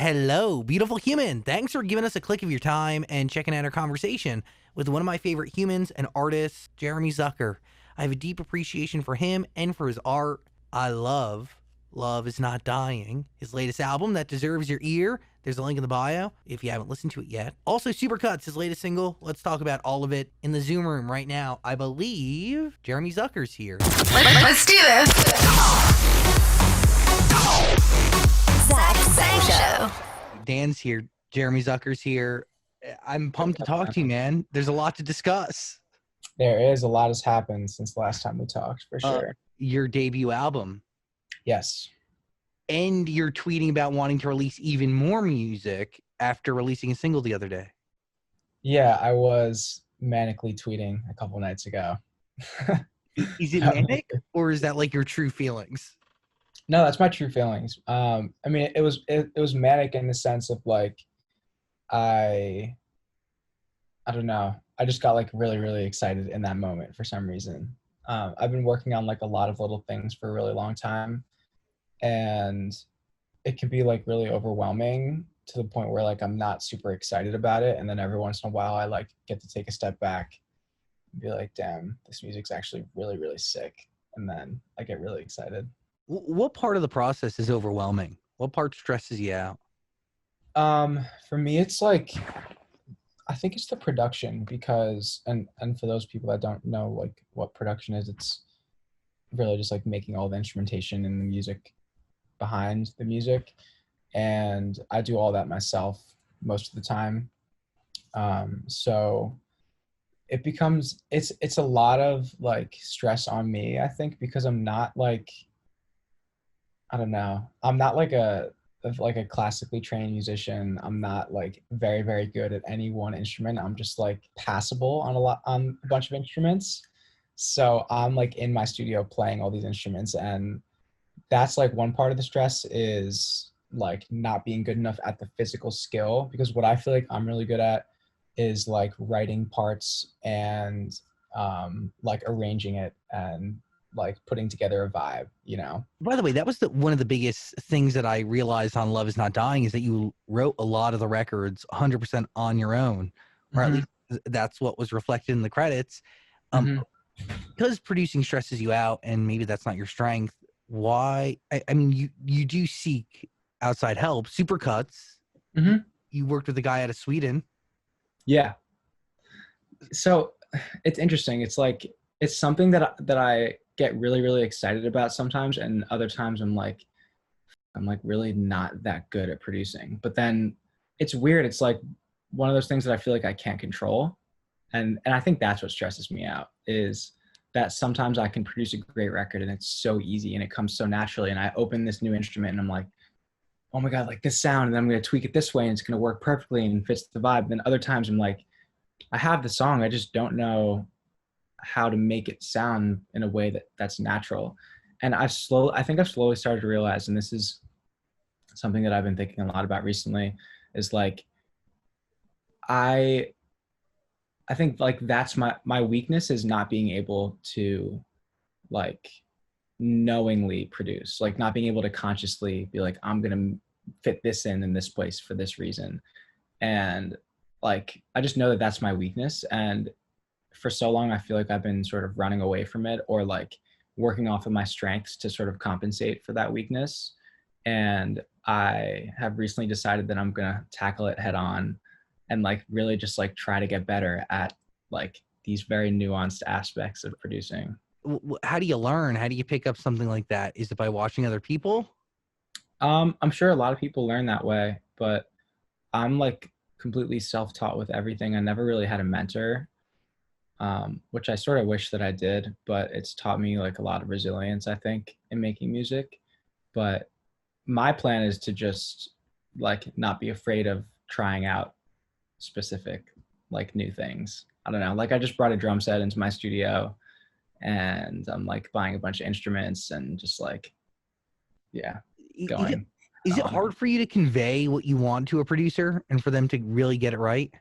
Hello, beautiful human. Thanks for giving us a click of your time and checking out our conversation with one of my favorite humans and artists, Jeremy Zucker. I have a deep appreciation for him and for his art. I love Love Is Not Dying, his latest album that deserves your ear. There's a link in the bio if you haven't listened to it yet. Also, Supercuts, his latest single. Let's talk about all of it in the Zoom room right now. I believe Jeremy Zucker's here. Let's do this. Zach Show. Dan's here. Jeremy Zucker's here. I'm pumped to talk to you, man. There's a lot to discuss. There is a lot has happened since the last time we talked, for sure. Your debut album. Yes. And you're tweeting about wanting to release even more music after releasing a single the other day. Yeah, I was manically tweeting a couple nights ago. Is it manic or is that like your true feelings? No, that's my true feelings. I mean, it was manic in the sense of like, I don't know. I just got like really, really excited in that moment for some reason. I've been working on like a lot of little things for a really long time, and it can be like really overwhelming to the point where like I'm not super excited about it. And then every once in a while I like get to take a step back and be like, damn, this music's actually really, really sick. And then I get really excited. What part of the process is overwhelming? What part stresses you out? For me, it's like, I think it's the production because, and for those people that don't know like what production is, it's really just like making all the instrumentation and the music behind the music. And I do all that myself most of the time. So it becomes, it's a lot of like stress on me, I think, because I'm not like, I don't know. I'm not like a classically trained musician. I'm not like very, very good at any one instrument. I'm just like passable on a bunch of instruments. So I'm like in my studio playing all these instruments, and that's like one part of the stress is like not being good enough at the physical skill, because what I feel like I'm really good at is like writing parts and like arranging it and like putting together a vibe, you know? By the way, that was one of the biggest things that I realized on Love Is Not Dying is that you wrote a lot of the records 100% on your own, or at least that's what was reflected in the credits. Because producing stresses you out and maybe that's not your strength, why? I mean, you do seek outside help. Supercuts, you worked with a guy out of Sweden. Yeah. So it's interesting. It's like, it's something that I get really, really excited about sometimes, and other times I'm like really not that good at producing. But then it's weird. It's like one of those things that I feel like I can't control. And I think that's what stresses me out, is that sometimes I can produce a great record and it's so easy and it comes so naturally. And I open this new instrument and I'm like, oh my God, like this sound, and then I'm going to tweak it this way and it's going to work perfectly and fits the vibe. And then other times I'm like, I have the song, I just don't know how to make it sound in a way that's natural. And I think I've slowly started to realize, and this is something that I've been thinking a lot about recently, is like, I think like that's my weakness, is not being able to like knowingly produce, like not being able to consciously be like, I'm going to fit this in this place for this reason. And like, I just know that that's my weakness. And for so long, I feel like I've been sort of running away from it, or like working off of my strengths to sort of compensate for that weakness. And I have recently decided that I'm going to tackle it head on and like really just like try to get better at like these very nuanced aspects of producing. How do you learn? How do you pick up something like that? Is it by watching other people? I'm sure a lot of people learn that way, but I'm like completely self-taught with everything. I never really had a mentor. Which I sort of wish that I did, but it's taught me like a lot of resilience, I think, in making music. But my plan is to just like not be afraid of trying out specific like new things. I don't know, like I just brought a drum set into my studio and I'm like buying a bunch of instruments and just like, yeah, going. Is it hard for you to convey what you want to a producer and for them to really get it right?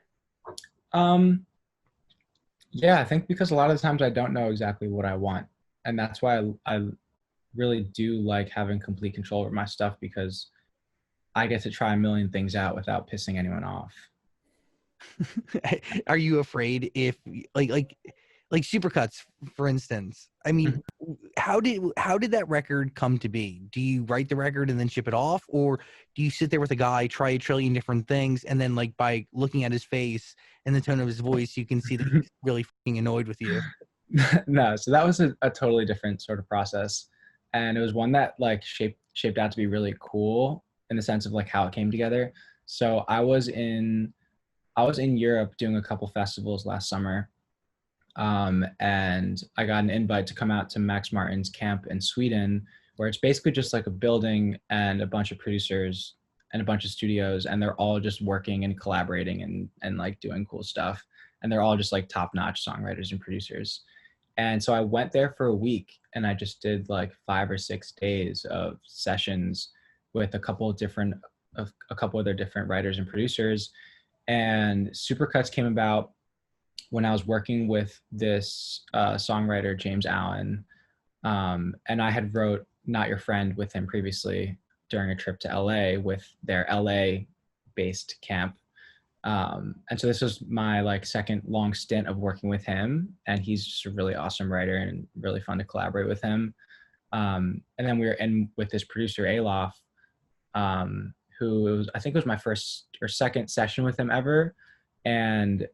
Yeah, I think because a lot of the times I don't know exactly what I want. And that's why I really do like having complete control over my stuff, because I get to try a million things out without pissing anyone off. Are you afraid if like Supercuts, for instance? I mean, how did that record come to be? Do you write the record and then ship it off, or do you sit there with a guy, try a trillion different things, and then like by looking at his face and the tone of his voice, you can see that he's really fucking annoyed with you? No, so that was a totally different sort of process, and it was one that like shaped out to be really cool in the sense of like how it came together. So I was in Europe doing a couple festivals last summer, and I got an invite to come out to Max Martin's camp in Sweden, where it's basically just like a building and a bunch of producers and a bunch of studios, and they're all just working and collaborating and like doing cool stuff, and they're all just like top-notch songwriters and producers. And so I went there for a week, and I just did like 5 or 6 days of sessions with a couple other different writers and producers. And Supercuts came about when I was working with this songwriter, James Allen, and I had wrote Not Your Friend with him previously during a trip to LA with their LA-based camp. And so this was my like second long stint of working with him, and he's just a really awesome writer and really fun to collaborate with him. And then we were in with this producer, Alof, I think it was my first or second session with him ever. And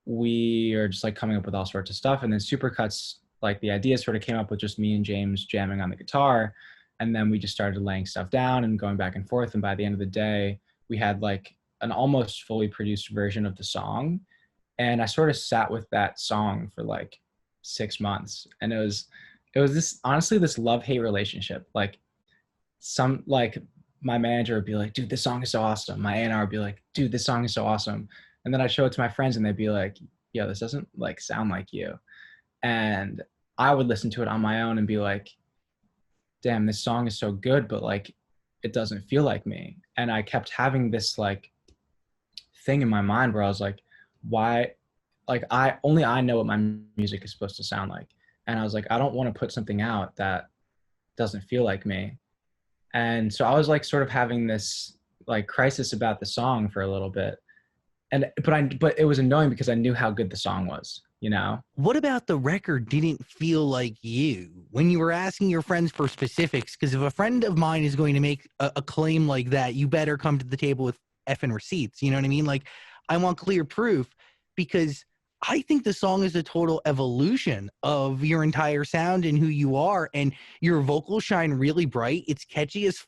we are just like coming up with all sorts of stuff. And then Supercuts, like the idea sort of came up with just me and James jamming on the guitar. And then we just started laying stuff down and going back and forth. And by the end of the day, we had like an almost fully produced version of the song. And I sort of sat with that song for like 6 months. And it was this, honestly, this love-hate relationship. Like my manager would be like, dude, this song is so awesome. My A&R would be like, dude, this song is so awesome. And then I'd show it to my friends and they'd be like, yo, this doesn't like sound like you. And I would listen to it on my own and be like, damn, this song is so good, but like, it doesn't feel like me. And I kept having this like thing in my mind where I was like, why, like I know what my music is supposed to sound like. And I was like, I don't want to put something out that doesn't feel like me. And so I was like sort of having this like crisis about the song for a little bit. But it was annoying because I knew how good the song was, you know? What about the record didn't feel like you when you were asking your friends for specifics? Because if a friend of mine is going to make a claim like that, you better come to the table with effing receipts. You know what I mean? Like, I want clear proof, because I think the song is a total evolution of your entire sound and who you are. And your vocals shine really bright. It's catchy as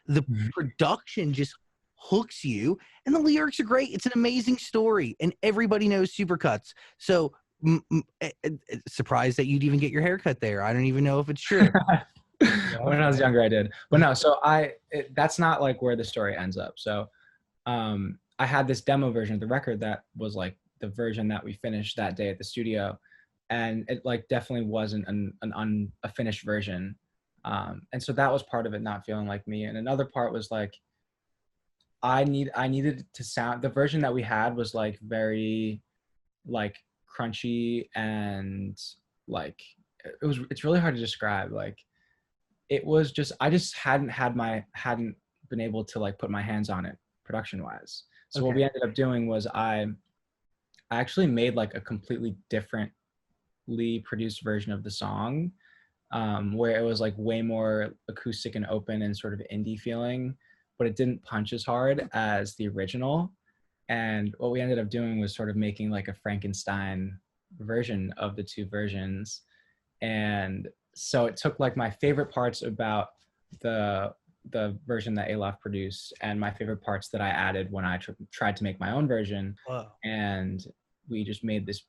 the production just hooks you, and the lyrics are great. It's an amazing story, and everybody knows Supercuts. So surprised that you'd even get your haircut there. I don't even know if it's true. When I was younger, I did. But no, so that's not like where the story ends up. So I had this demo version of the record that was like the version that we finished that day at the studio, and it like definitely wasn't a finished version. And so that was part of it not feeling like me. And another part was like, I needed to sound, the version that we had was like very like crunchy and like, it's really hard to describe. Like it was just, I just hadn't been able to like put my hands on it production wise. So what we ended up doing was I actually made like a completely differently produced version of the song, where it was like way more acoustic and open and sort of indie feeling, but it didn't punch as hard as the original. And what we ended up doing was sort of making like a Frankenstein version of the two versions. And so it took like my favorite parts about the version that Alof produced and my favorite parts that I added when I tried to make my own version. Wow. And we just made this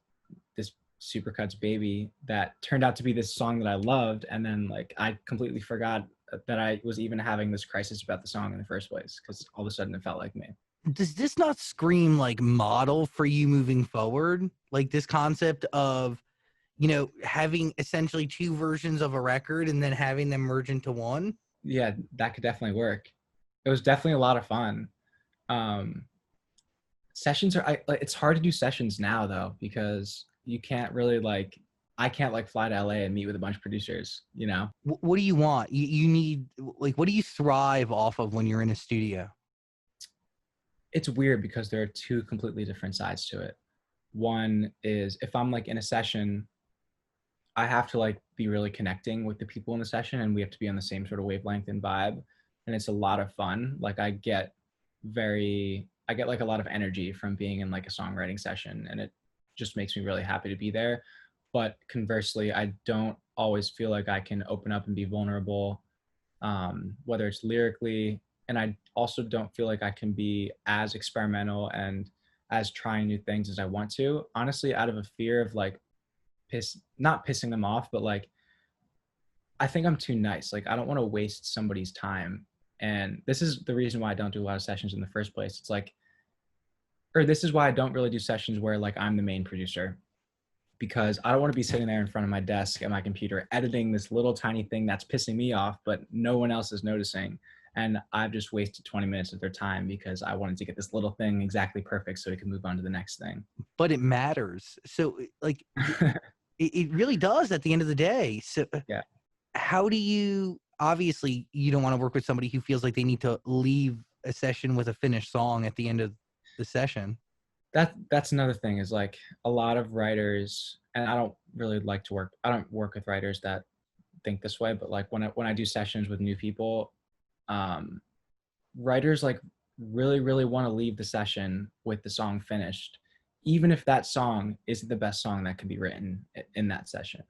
Supercuts baby that turned out to be this song that I loved. And then like I completely forgot that I was even having this crisis about the song in the first place, because all of a sudden it felt like me. Does this not scream like model for you moving forward? Like this concept of, you know, having essentially two versions of a record and then having them merge into one? Yeah, that could definitely work. It was definitely a lot of fun. Sessions it's hard to do sessions now though, because you can't really like, I can't like fly to LA and meet with a bunch of producers, you know? What do you want? You need, like, what do you thrive off of when you're in a studio? it's weird because there are two completely different sides to it. One is if I'm like in a session, I have to like be really connecting with the people in the session, and we have to be on the same sort of wavelength and vibe. And it's a lot of fun. Like I get like a lot of energy from being in like a songwriting session, and it just makes me really happy to be there. But conversely, I don't always feel like I can open up and be vulnerable, whether it's lyrically. And I also don't feel like I can be as experimental and as trying new things as I want to, honestly, out of a fear of like not pissing them off, but like I think I'm too nice. Like I don't want to waste somebody's time. And this is the reason why I don't do a lot of sessions in the first place. It's like, or this is why I don't really do sessions where like I'm the main producer, because I don't want to be sitting there in front of my desk at my computer editing this little tiny thing that's pissing me off, but no one else is noticing. And I've just wasted 20 minutes of their time because I wanted to get this little thing exactly perfect so we can move on to the next thing. But it matters. So like it really does at the end of the day. So Yeah. How do you, obviously you don't want to work with somebody who feels like they need to leave a session with a finished song at the end of the session. That's another thing is like a lot of writers, and I don't work with writers that think this way, but like when I do sessions with new people, writers like really want to leave the session with the song finished, even if that song isn't the best song that could be written in that session.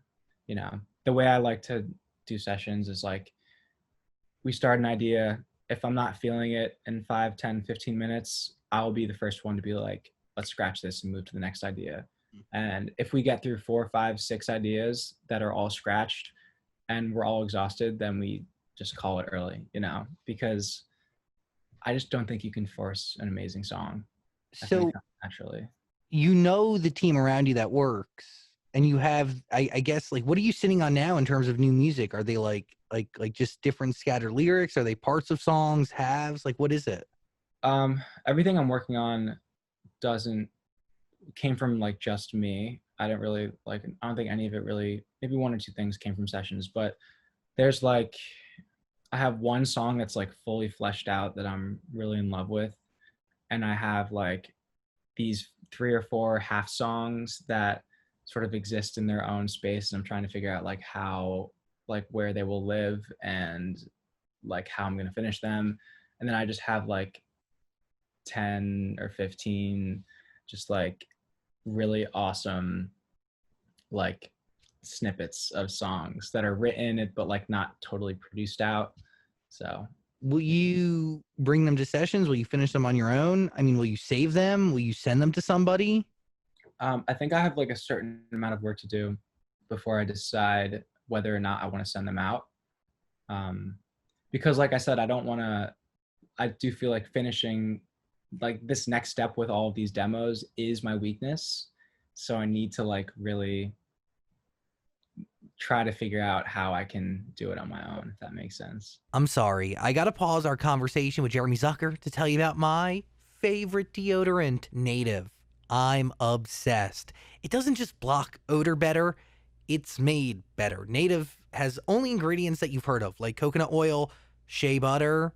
You know, the way I like to do sessions is like we start an idea. If I'm not feeling it in 5, 10, 15 minutes, I'll be the first one to be like, let's scratch this and move to the next idea. And if we get through 4, 5, 6 ideas that are all scratched and we're all exhausted, then we just call it early, you know, because I just don't think you can force an amazing song. So Naturally, you know the team around you that works, and you have, I guess, like, what are you sitting on now in terms of new music? Are they like just different scattered lyrics? Are they parts of songs, halves? Like, what is it? Everything I'm working on came from like just me. I don't think any of it really, maybe 1 or 2 things came from sessions, but there's like, I have one song that's like fully fleshed out that I'm really in love with. And I have like these 3 or 4 half songs that sort of exist in their own space. And I'm trying to figure out like how, like where they will live and like how I'm going to finish them. And then I just have like 10 or 15 just like really awesome like snippets of songs that are written but like not totally produced out. So Will you bring them to sessions? Will you finish them on your own? I mean, will you save them? Will you send them to somebody? I think I have like a certain amount of work to do before I decide whether or not I want to send them out. Because like I said, I do feel like finishing like this next step with all of these demos is my weakness. So I need to like really try to figure out how I can do it on my own, if that makes sense. I'm sorry. I got to pause our conversation with Jeremy Zucker to tell you about my favorite deodorant, Native. I'm obsessed. It doesn't just block odor better, it's made better. Native has only ingredients that you've heard of, like coconut oil, shea butter,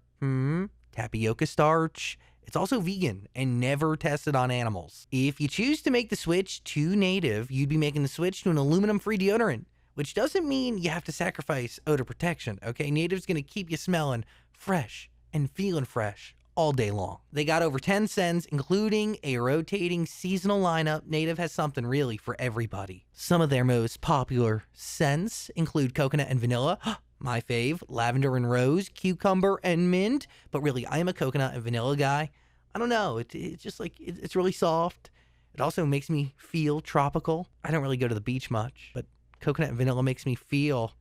tapioca starch. It's also vegan and never tested on animals. If you choose to make the switch to Native, you'd be making the switch to an aluminum-free deodorant, which doesn't mean you have to sacrifice odor protection, okay? Native's gonna keep you smelling fresh and feeling fresh all day long. They got over 10 scents, including a rotating seasonal lineup. Native has something really for everybody. Some of their most popular scents include coconut and vanilla, my fave, lavender and rose, cucumber and mint, but really, I am a coconut and vanilla guy. I don't know, it's just like, it's really soft. It also makes me feel tropical. I don't really go to the beach much, but coconut and vanilla makes me feel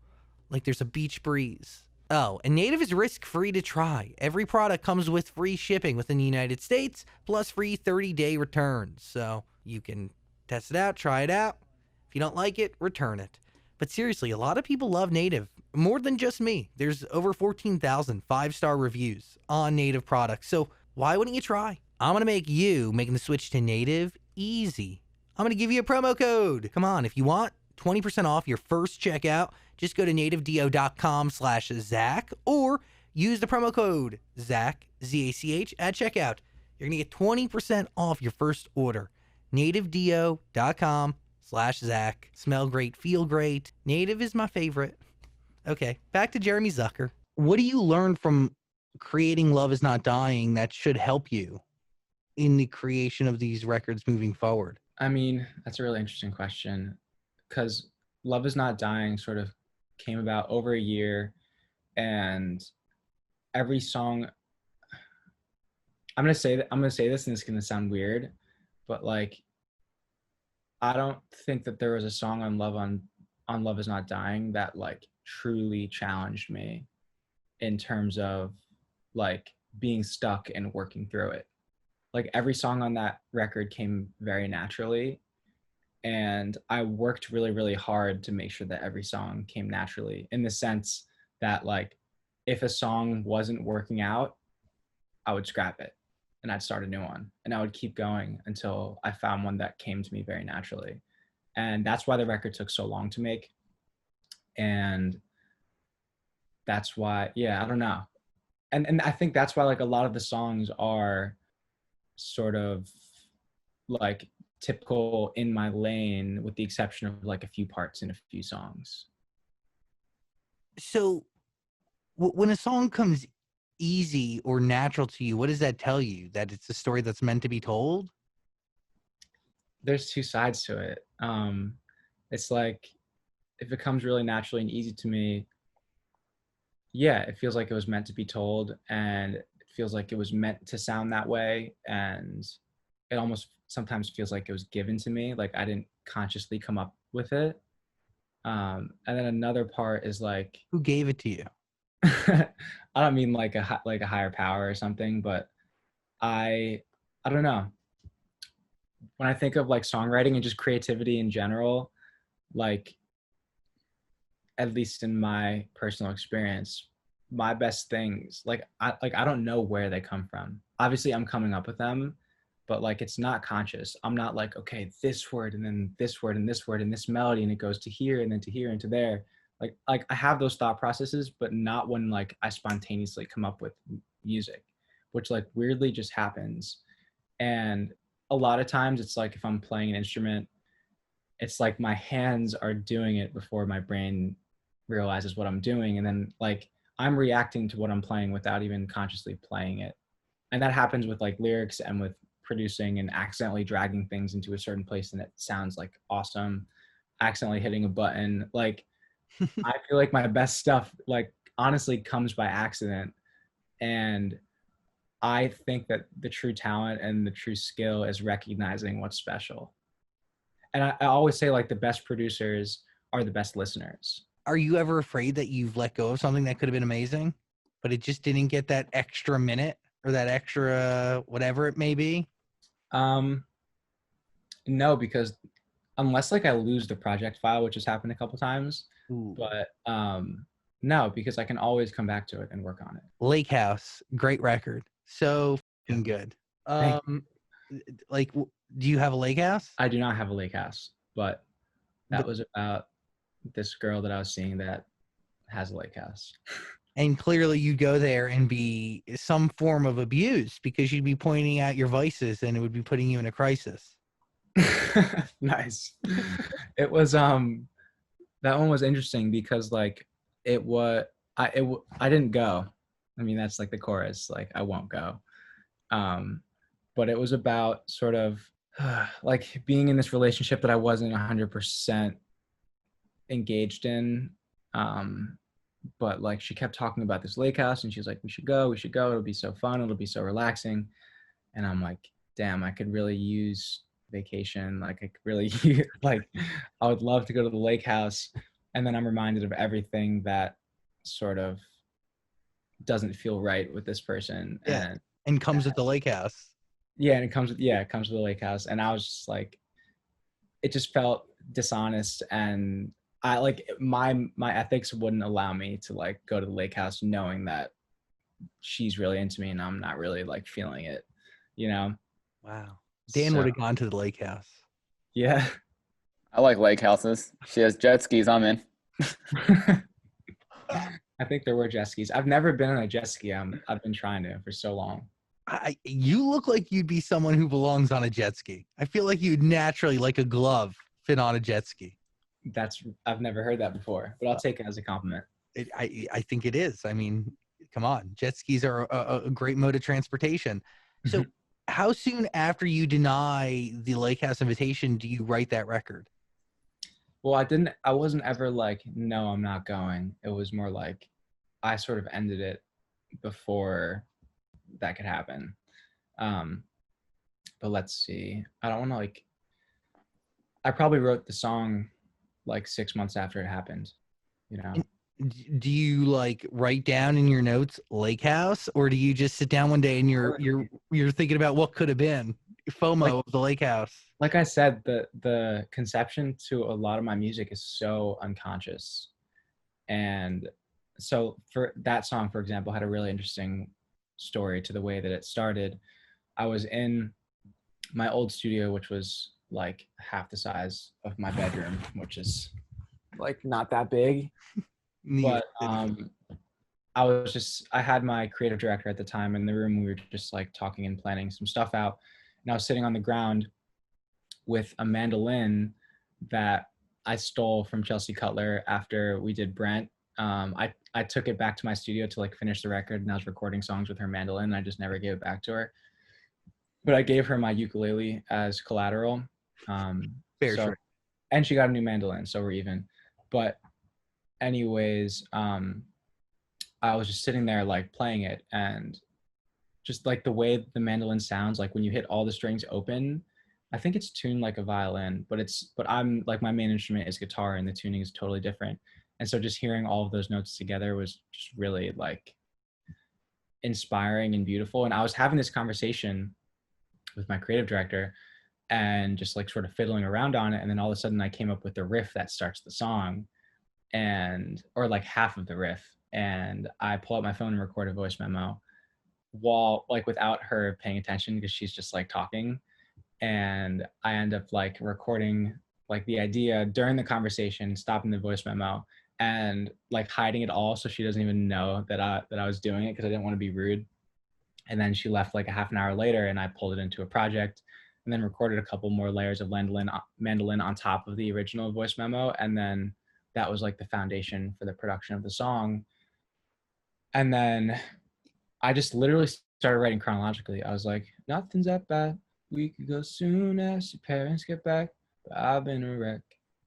like there's a beach breeze. Oh, and Native is risk-free to try. Every product comes with free shipping within the United States, plus free 30-day returns. So you can test it out, try it out. If you don't like it, return it. But seriously, a lot of people love Native. More than just me. There's over 14,000 5-star reviews on Native products. So why wouldn't you try? I'm going to make you making the switch to Native easy. I'm going to give you a promo code. Come on, if you want 20% off your first checkout, just go to nativedeo.com/Zach or use the promo code Zach, Z-A-C-H, at checkout. You're going to get 20% off your first order. nativedeo.com/Zach. Smell great, feel great. Native is my favorite. Okay, back to Jeremy Zucker. What do you learn from creating Love Is Not Dying that should help you in the creation of these records moving forward? I mean, that's a really interesting question, because Love Is Not Dying sort of came about over a year, and every song, I'm gonna say this, and it's gonna sound weird, but like, I don't think that there was a song on Love Is Not Dying that like truly challenged me in terms of like being stuck and working through it. Like every song on that record came very naturally, and I worked really, really hard to make sure that every song came naturally, in the sense that like if a song wasn't working out, I would scrap it and I'd start a new one, and I would keep going until I found one that came to me very naturally. And that's why the record took so long to make. And that's why, yeah, I don't know. And I think that's why like a lot of the songs are sort of like typical in my lane, with the exception of like a few parts in a few songs. So when a song comes easy or natural to you, what does that tell you? That it's a story that's meant to be told? There's two sides to it. It's like if it comes really naturally and easy to me, yeah, it feels like it was meant to be told, and it feels like it was meant to sound that way, and it almost sometimes feels like it was given to me, like I didn't consciously come up with it. And then another part is like, Who gave it to you? I don't mean like a higher power or something, but I don't know. When I think of like songwriting and just creativity in general, like at least in my personal experience, my best things, like I don't know where they come from. Obviously, I'm coming up with them, but like it's not conscious. I'm not like, okay, this word and then this word and this word and this melody, and it goes to here and then to here and to there. Like I have those thought processes, but not when like I spontaneously come up with music, which like weirdly just happens. And a lot of times it's like if I'm playing an instrument, it's like my hands are doing it before my brain realizes what I'm doing, and then like I'm reacting to what I'm playing without even consciously playing it. And that happens with like lyrics and with producing, and accidentally dragging things into a certain place and it sounds like awesome, accidentally hitting a button. Like I feel like my best stuff like honestly comes by accident. And I think that the true talent and the true skill is recognizing what's special. And I always say like the best producers are the best listeners. Are you ever afraid that you've let go of something that could have been amazing, but it just didn't get that extra minute or that extra whatever it may be? No, because unless like I lose the project file, which has happened a couple times, Ooh. but no, because I can always come back to it and work on it. Lake House, great record. So Yeah. fucking good. Thank Like, do you have a lake house? I do not have a lake house, but that But- was about this girl that I was seeing that has a lake house. And clearly you'd go there and be some form of abuse because you'd be pointing out your vices and it would be putting you in a crisis. Nice. It was that one was interesting because like I didn't go. I mean, that's like the chorus, like I won't go. But it was about sort of like being in this relationship that I wasn't 100% engaged in. But like she kept talking about this lake house, and she was like, we should go, it'll be so fun, it'll be so relaxing. And I'm like, damn, I could really use vacation. Like I could really like I would love to go to the lake house. And then I'm reminded of everything that sort of doesn't feel right with this person. Yeah. And comes with the lake house. Yeah, and it comes with the lake house. And I was just like, it just felt dishonest, and I like my ethics wouldn't allow me to like go to the lake house knowing that she's really into me and I'm not really like feeling it, you know? Wow. Dan So, would have gone to the lake house. yeah. I like lake houses. She has jet skis. I'm in. I think there were jet skis. I've never been on a jet ski. I've been trying to for so long. You look like you'd be someone who belongs on a jet ski. I feel like you'd naturally, like a glove, fit on a jet ski. I've never heard that before, but I'll take it as a compliment. I think it is. I mean, come on, jet skis are a great mode of transportation. So, how soon after you deny the Lake House invitation do you write that record? Well, I wasn't ever like, no, I'm not going. It was more like I sort of ended it before that could happen. But let's see. I don't want to like, I probably wrote the song like 6 months after it happened, you know? Do you like write down in your notes Lake House, or do you just sit down one day and you're thinking about what could have been? FOMO of the Lake House. Like I said, the conception to a lot of my music is so unconscious. And so for that song, for example, had a really interesting story to the way that it started. I was in my old studio, which was like half the size of my bedroom, which is like not that big. But I had my creative director at the time in the room. We were just like talking and planning some stuff out. And I was sitting on the ground with a mandolin that I stole from Chelsea Cutler after we did Brent. I took it back to my studio to like finish the record, and I was recording songs with her mandolin. And I just never gave it back to her. But I gave her my ukulele as collateral. Sure. And she got a new mandolin, so we're even. But anyways, I was just sitting there like playing it, and just like the way the mandolin sounds, like when you hit all the strings open, I think it's tuned like a violin, but I'm like, my main instrument is guitar and the tuning is totally different. And so just hearing all of those notes together was just really like inspiring and beautiful. And I was having this conversation with my creative director and just like sort of fiddling around on it. And then all of a sudden I came up with the riff that starts the song, or like half of the riff. And I pull out my phone and record a voice memo while like without her paying attention, because she's just like talking. And I end up like recording like the idea during the conversation, stopping the voice memo and like hiding it all so she doesn't even know that I was doing it, because I didn't want to be rude. And then she left like a half an hour later, and I pulled it into a project and then recorded a couple more layers of mandolin on top of the original voice memo. And then that was like the foundation for the production of the song. And then I just literally started writing chronologically. I was like, nothing's that bad. We could go soon as your parents get back. But I've been a wreck.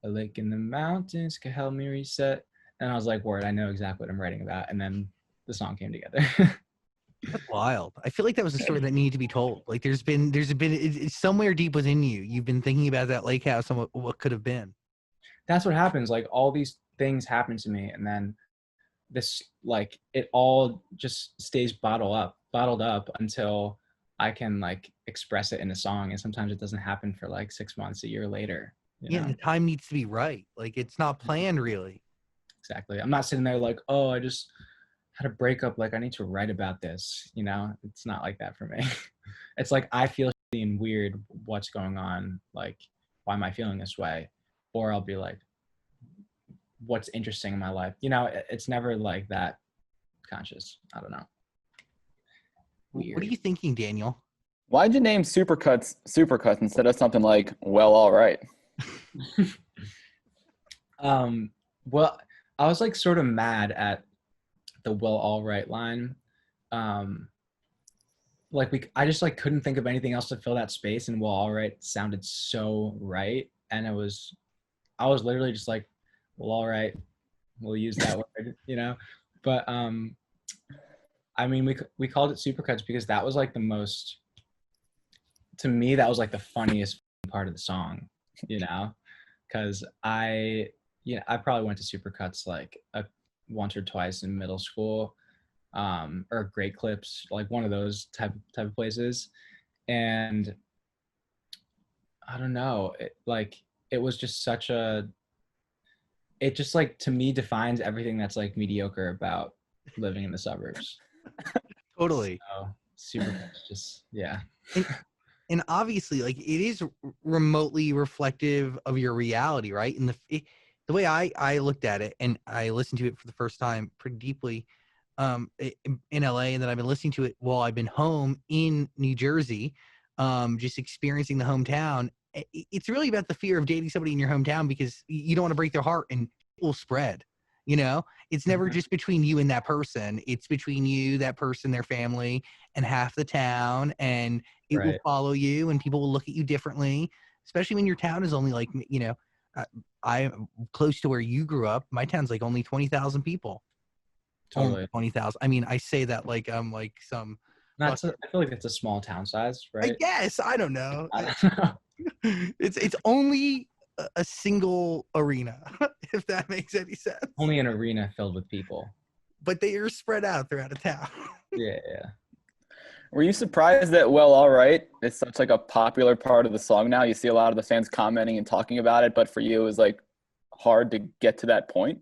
A lake in the mountains could help me reset. And I was like, word, I know exactly what I'm writing about. And then the song came together. That's wild. I feel like that was a story that needed to be told. Like there's been it's somewhere deep within you. You've been thinking about that lake house and what could have been. That's what happens. Like all these things happen to me, and then this, like, it all just stays bottled up until I can like express it in a song. And sometimes it doesn't happen for like 6 months, a year later. You know? The time needs to be right. Like it's not planned really. Exactly. I'm not sitting there like, oh, I just had a breakup, like I need to write about this. You know, it's not like that for me. It's like I feel shitty and weird. What's going on? Like, why am I feeling this way? Or I'll be like, what's interesting in my life? You know, it's never like that conscious. I don't know. Weird. What are you thinking, Daniel? Why'd you name Supercuts instead of something like Well All Right? Well, I was like sort of mad at the Well All Right line. I just like couldn't think of anything else to fill that space, and Well All Right sounded so right. And I was literally just like, well, all right, we'll use that word, you know? But I mean, we called it Supercuts because that was like the most, to me, that was like the funniest part of the song, you know? Because I probably went to Supercuts like once or twice in middle school, or Great Clips, like one of those type of places. And I don't know, it was just it just like, to me, defines everything that's like mediocre about living in the suburbs. Totally. So, Supercuts, just, yeah. And obviously, like, it is remotely reflective of your reality, right? And the way I looked at it, and I listened to it for the first time pretty deeply, in LA, and then I've been listening to it while I've been home in New Jersey, just experiencing the hometown. It's really about the fear of dating somebody in your hometown because you don't want to break their heart, and it will spread. You know, it's never just between you and that person. It's between you, that person, their family, and half the town, and it will Right. follow you, and people will look at you differently, especially when your town is only like, uh, I'm close to where you grew up. My town's like only 20,000 people. Only Totally. 20,000. I mean, I say that like I'm like some I fucking, feel like it's a small town size, I right? guess, I don't know. I don't know. It's only a single arena, if that makes any sense. Only an arena filled with people. But they are spread out throughout a town. Yeah, yeah. Were you surprised that "Well, All Right" is such like a popular part of the song now? You see a lot of the fans commenting and talking about it, but for you, it was like hard to get to that point.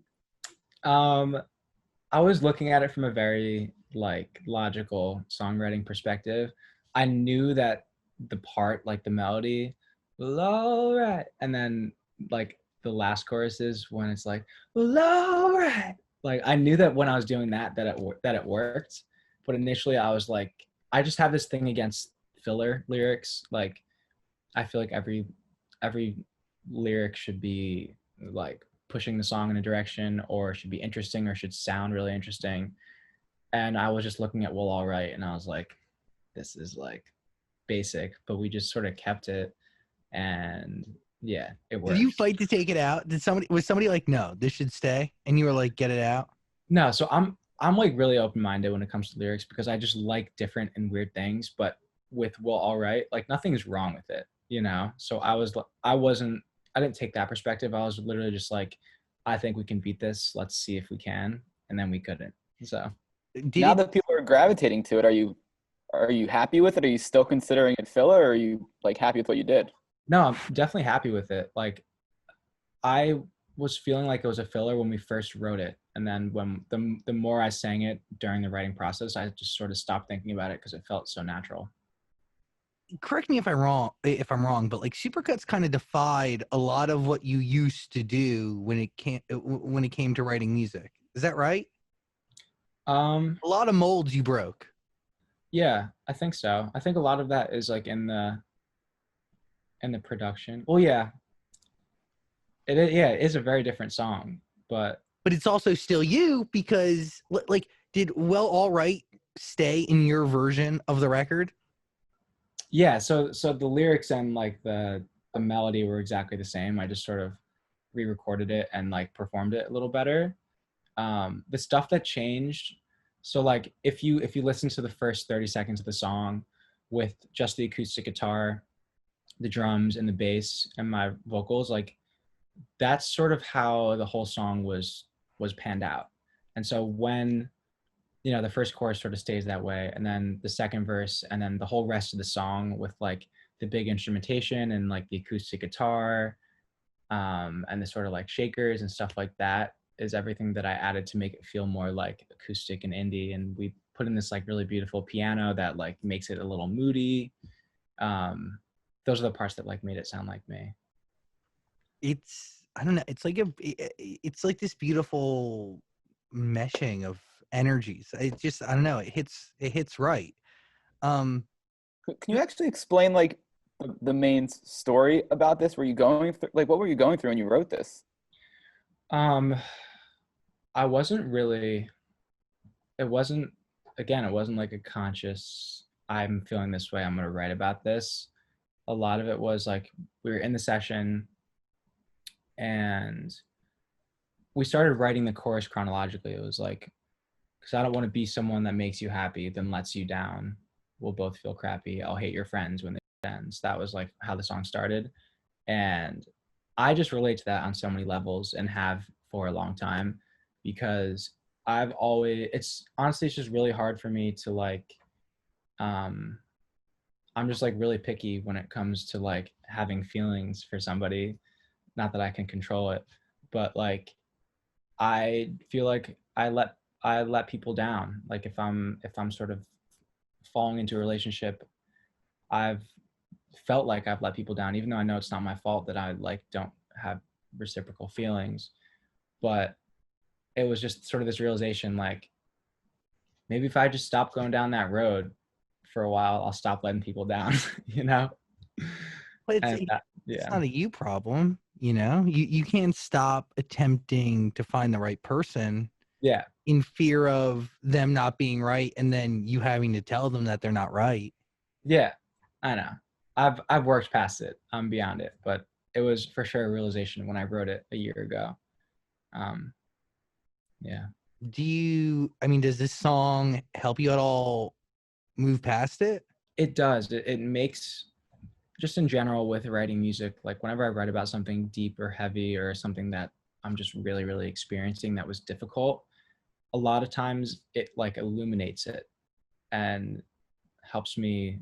I was looking at it from a very like logical songwriting perspective. I knew that the part, like the melody, well, all right, and then like the last chorus is when it's like, well, all right. Like I knew that when I was doing that, that it worked. But initially, I was like, I just have this thing against filler lyrics. Like I feel like every lyric should be like pushing the song in a direction, or should be interesting, or should sound really interesting. And I was just looking at "Well, All Right," and I was like, this is like basic, but we just sort of kept it, and yeah, it Did you worked. fight to take it out? Was somebody like, no, this should stay? And you were like, get it out? No, so I'm like really open-minded when it comes to lyrics because I just like different and weird things. But with "Well, All Right," like nothing's wrong with it, you know? So I didn't take that perspective. I was literally just like, I think we can beat this. Let's see if we can. And then we couldn't. So Did Now it? that people are gravitating to it, are you happy with it? Are you still considering it filler, or are you like happy with what you did? no, I'm definitely happy with it. Like I was feeling like it was a filler when we first wrote it. And then when the more I sang it during the writing process, I just sort of stopped thinking about it because it felt so natural. Correct me if I'm wrong, but like Supercuts kind of defied a lot of what you used to do when it came to writing music. Is that right? Um, A lot of molds you broke. yeah, I think so. I think a lot of that is like in the production. Well, yeah, it is a very different song, but But it's also still you because like did Well All Right stay in your version of the record? yeah, so the lyrics and like the melody were exactly the same. I just sort of re-recorded it and like performed it a little better. The stuff that changed, so like if you listen to the first 30 seconds of the song with just the acoustic guitar, the drums and the bass and my vocals, like that's sort of how the whole song was panned out. And so when the first chorus sort of stays that way, and then the second verse, and then the whole rest of the song with like the big instrumentation and like the acoustic guitar, and the sort of like shakers and stuff like that is everything that I added to make it feel more like acoustic and indie. And we put in this like really beautiful piano that like makes it a little moody. Those are the parts that like made it sound like me. It's I don't know. It's like this beautiful meshing of energies. It just I don't know. It hits right. Um, Can you actually explain like the main story about this? Were you going through like what were you going through when you wrote this? Um, I wasn't really. It wasn't. Again, it wasn't like a conscious. I'm feeling this way. I'm gonna write about this. A lot of it was like we were in the session, and we started writing the chorus chronologically. It was like, because I don't want to be someone that makes you happy, then lets you down. We'll both feel crappy. I'll hate your friends when it ends. That was like how the song started. And I just relate to that on so many levels and have for a long time because it's honestly, it's just really hard for me to like, um, I'm just like really picky when it comes to like having feelings for somebody. Not that I can control it, but like I feel like I let people down. Like if I'm sort of falling into a relationship, I've felt like I've let people down, even though I know it's not my fault that I like don't have reciprocal feelings. But it was just sort of this realization, like maybe if I just stop going down that road for a while, I'll stop letting people down, you know? But And it's yeah. not a you problem, you know? You can't stop attempting to find the right person Yeah. in fear of them not being right and then you having to tell them that they're not right. Yeah. I know. I've worked past it. I'm beyond it, but it was for sure a realization when I wrote it a year ago. Yeah. Does this song help you at all move past it? It does. It makes, just in general with writing music, like whenever I write about something deep or heavy or something that I'm just really, really experiencing that was difficult, a lot of times it like illuminates it and helps me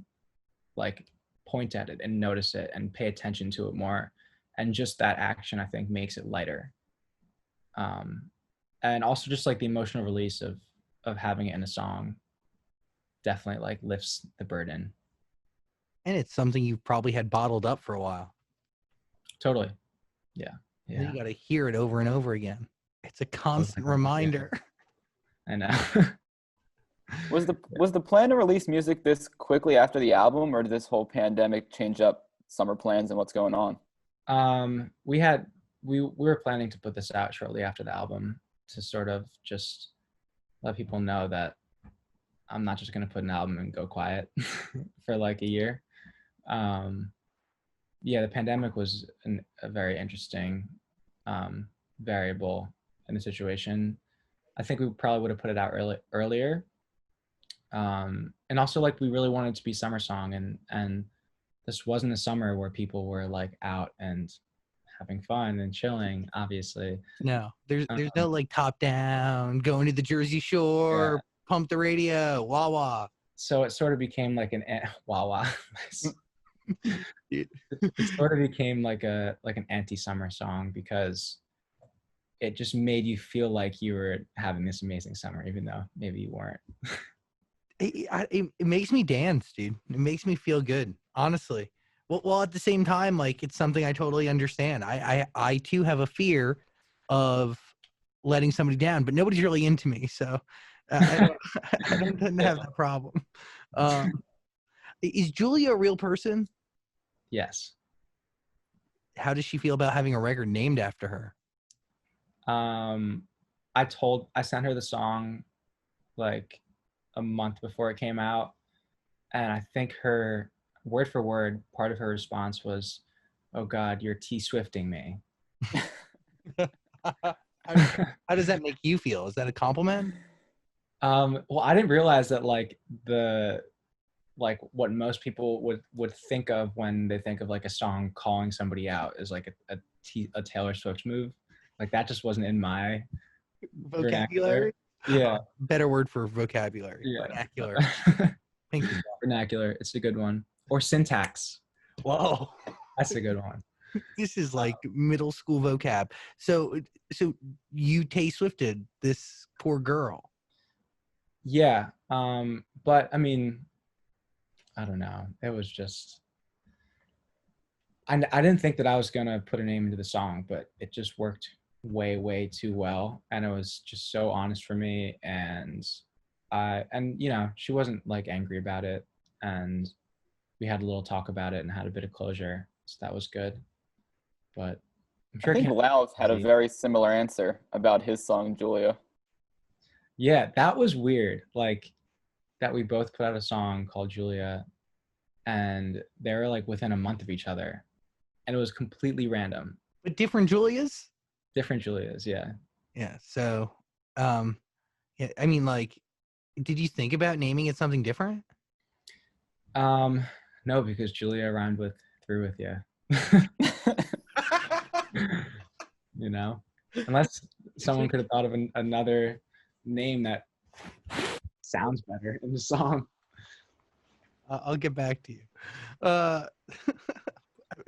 like point at it and notice it and pay attention to it more. And just that action, I think, makes it lighter. And also just like the emotional release of having it in a song definitely like lifts the burden. And it's something you've probably had bottled up for a while. Totally. Yeah. And then Yeah. you got to hear it over and over again. It's a constant reminder. I know. Was the plan to release music this quickly after the album, or did this whole pandemic change up summer plans and what's going on? We were planning to put this out shortly after the album to sort of just let people know that I'm not just going to put an album and go quiet for like a year. Yeah, the pandemic was a very interesting variable in the situation. I think we probably would have put it out earlier. And also like we really wanted it to be summer song, and this wasn't a summer where people were like out and having fun and chilling, obviously. No, there's no like top down, going to the Jersey Shore, Yeah. pump the radio, wah wah. So it sort of became like wow. It sort of became like an anti-summer song because it just made you feel like you were having this amazing summer, even though maybe you weren't. It makes me dance, dude. It makes me feel good, honestly. Well, at the same time, like it's something I totally understand. I too have a fear of letting somebody down, but nobody's really into me, so I don't tend to have that problem. Is Julia a real person? Yes. How does she feel about having a record named after her? I sent her the song like a month before it came out, and I think her word for word part of her response was, "Oh God, you're T-Swifting me." How does that make you feel? Is that a compliment? Well, I didn't realize that like what most people would think of when they think of like a song calling somebody out is like a Taylor Swift move. Like that just wasn't in my Vocabulary? Yeah. Better word for vocabulary. Yeah. Vernacular. Thank you. Vernacular. It's a good one. Or syntax. Whoa. That's a good one. This is like middle school vocab. So you Tay-Swifted this poor girl. Yeah. But I mean, I don't know. It was just, I didn't think that I was gonna put a name into the song, but it just worked way too well, and it was just so honest for me. And you know, she wasn't like angry about it, and we had a little talk about it and had a bit of closure, so that was good. But I'm sure I think Lauv had a very similar answer about his song Julia. Yeah, that was weird. Like that we both put out a song called Julia, and they were like within a month of each other, and it was completely random. But different Julias? Different Julias, yeah. Yeah. So, yeah, I mean, like, did you think about naming it something different? No, because Julia rhymed with through with you. You know, unless someone could have thought of another name that sounds better in the song. I'll get back to you.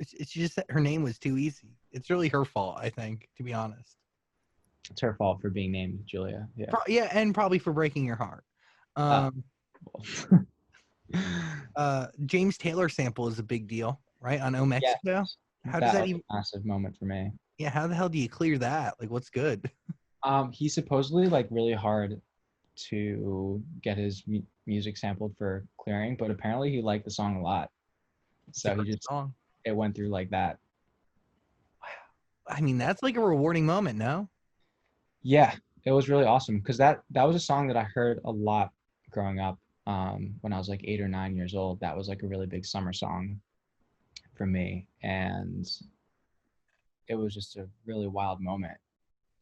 It's just that her name was too easy. It's really her fault, I think, to be honest. It's her fault for being named Julia. Yeah. Yeah, and probably for breaking your heart. James Taylor sample is a big deal, right? On O Mexico. Yes. How does that was even? A massive moment for me. Yeah, how the hell do you clear that? Like, what's good? He's supposedly like really hard to get his music sampled for clearing, but apparently he liked the song a lot. So he just Song. it went through like that. I mean, that's like a rewarding moment, no? Yeah, it was really awesome because that was a song that I heard a lot growing up. When I was like 8 or 9 years old, that was like a really big summer song for me, and it was just a really wild moment.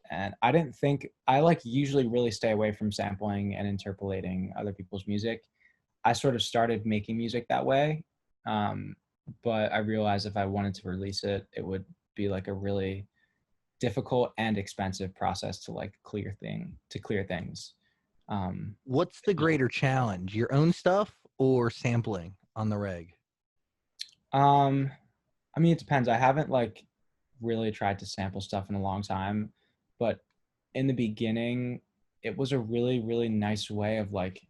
And I didn't think I like usually really stay away from sampling and interpolating other people's music. I sort of started making music that way, um, but I realized if I wanted to release it, it would be like a really difficult and expensive process to like clear things. What's the greater challenge, your own stuff or sampling on the reg? Um, I mean, it depends. I haven't like really tried to sample stuff in a long time, but in the beginning, it was a really, really nice way of like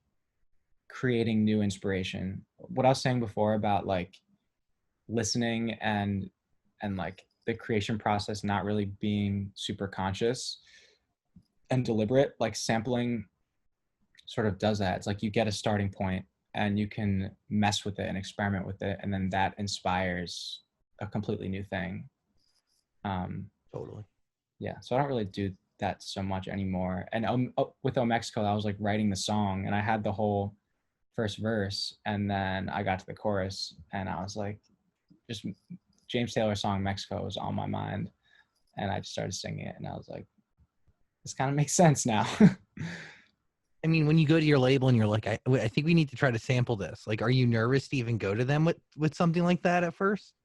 creating new inspiration. What I was saying before about like listening and like the creation process not really being super conscious and deliberate, like sampling sort of does that. It's like you get a starting point and you can mess with it and experiment with it, and then that inspires a completely new thing. Totally. Yeah, so I don't really do that so much anymore. And with O Mexico, I was like writing the song, and I had the whole first verse, and then I got to the chorus, and I was like, just James Taylor's song "Mexico" was on my mind, and I just started singing it, and I was like, this kind of makes sense now. I mean, when you go to your label and you're like, I think we need to try to sample this. Like, are you nervous to even go to them with something like that at first?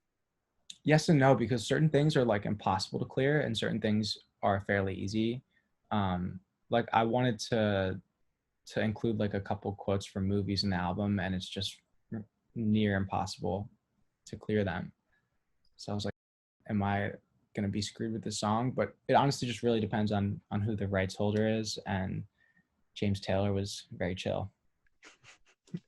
Yes and no, because certain things are like impossible to clear and certain things are fairly easy. Like I wanted to include like a couple quotes from movies in the album, and it's just near impossible to clear them. So I was like, am I gonna be screwed with this song? But it honestly just really depends on who the rights holder is, and James Taylor was very chill.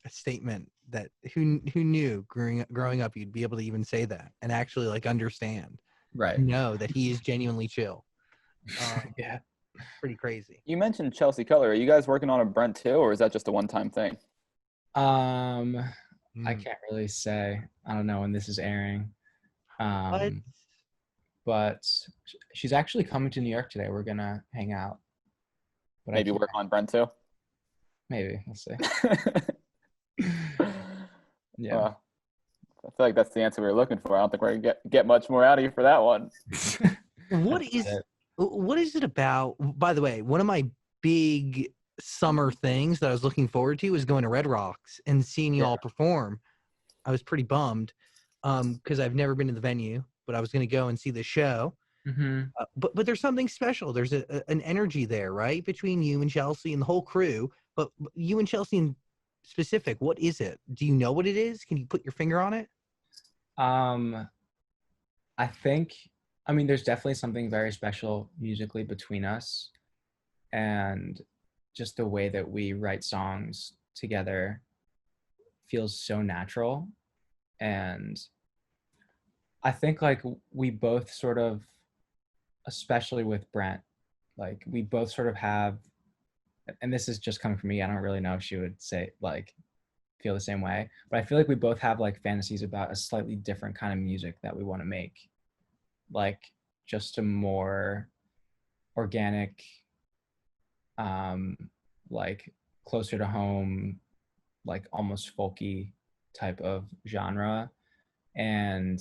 A statement that who knew growing up you'd be able to even say that and actually like understand, Right. know that he is genuinely chill. Yeah. Pretty crazy. You mentioned Chelsea Cutler. Are you guys working on a Brent too, or is that just a one-time thing? I can't really say. I don't know when this is airing. What? But she's actually coming to New York today. We're gonna hang out. But Maybe work on Brent too. Maybe we'll see. Yeah. I feel like that's the answer we were looking for. I don't think we're gonna get much more out of you for that one. What is it about? By the way, one of my big summer things that I was looking forward to was going to Red Rocks and seeing you all perform. I was pretty bummed because I've never been to the venue, but I was going to go and see the show. Mm-hmm. But there's something special. There's an energy there, right, between you and Chelsea and the whole crew. But you and Chelsea in specific, what is it? Do you know what it is? Can you put your finger on it? I think, I mean, there's definitely something very special musically between us, and just the way that we write songs together feels so natural. And I think like we both sort of, especially with Brent, like we both sort of have, and this is just coming from me, I don't really know if she would say like feel the same way, but I feel like we both have like fantasies about a slightly different kind of music that we want to make, like just a more organic, like closer to home, like almost folky type of genre. And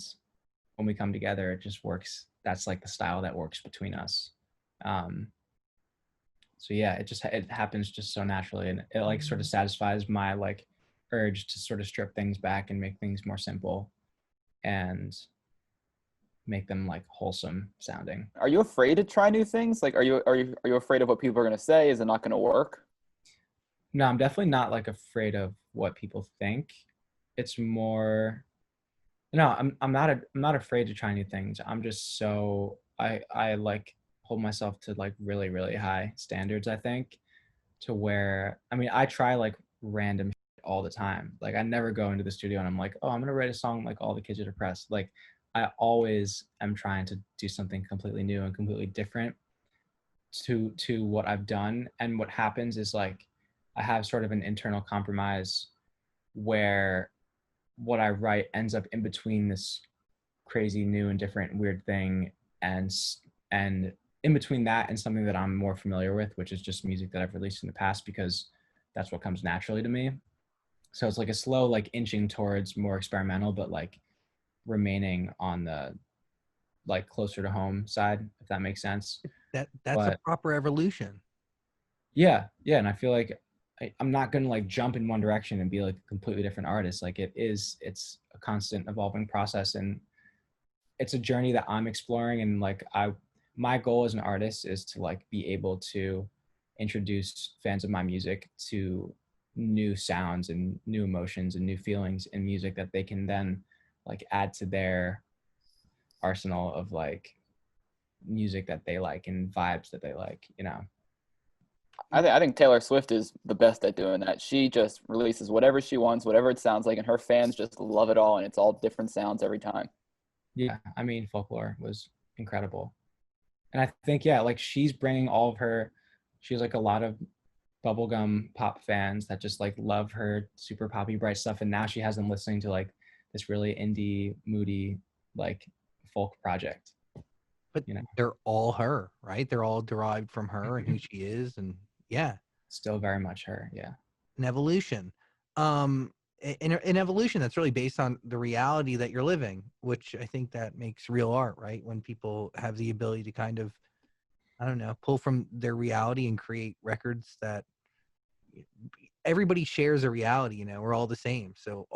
when we come together, it just works. That's like the style that works between us. So yeah, it happens just so naturally, and it like sort of satisfies my like urge to sort of strip things back and make things more simple and make them like wholesome sounding. Are you afraid to try new things? Like, are you afraid of what people are gonna say? Is it not gonna work? No, I'm definitely not like afraid of what people think. It's more, no, I'm not afraid to try new things. I'm just so I like hold myself to like really, really high standards, I think, to where, I mean, I try like random shit all the time. Like I never go into the studio and I'm like, oh, I'm gonna write a song like All the Kids Are Depressed. Like I always am trying to do something completely new and completely different to what I've done. And what happens is like I have sort of an internal compromise where what I write ends up in between this crazy new and different weird thing, and in between that and something that I'm more familiar with, which is just music that I've released in the past, because that's what comes naturally to me. So it's like a slow like inching towards more experimental, but like remaining on the like closer to home side, if that makes sense. That's a But proper evolution. yeah, and I feel like I'm not gonna like jump in one direction and be like a completely different artist. Like it's a constant evolving process, and it's a journey that I'm exploring. And like my goal as an artist is to like be able to introduce fans of my music to new sounds and new emotions and new feelings in music that they can then like add to their arsenal of like music that they like and vibes that they like, you know. I think Taylor Swift is the best at doing that. She just releases whatever she wants, whatever it sounds like, and her fans just love it all, and it's all different sounds every time. Yeah, I mean, Folklore was incredible. And I think, yeah, like she's bringing all of her, she has like a lot of bubblegum pop fans that just like love her super poppy, bright stuff. And now she has them listening to like this really indie, moody, like folk project, But you know, they're all her, right? They're all derived from her and who she is, and yeah, still very much her. Yeah. an evolution. An evolution that's really based on the reality that you're living, which I think that makes real art, right? When people have the ability to kind of, I don't know, pull from their reality and create records that everybody shares a reality, you know, we're all the same. So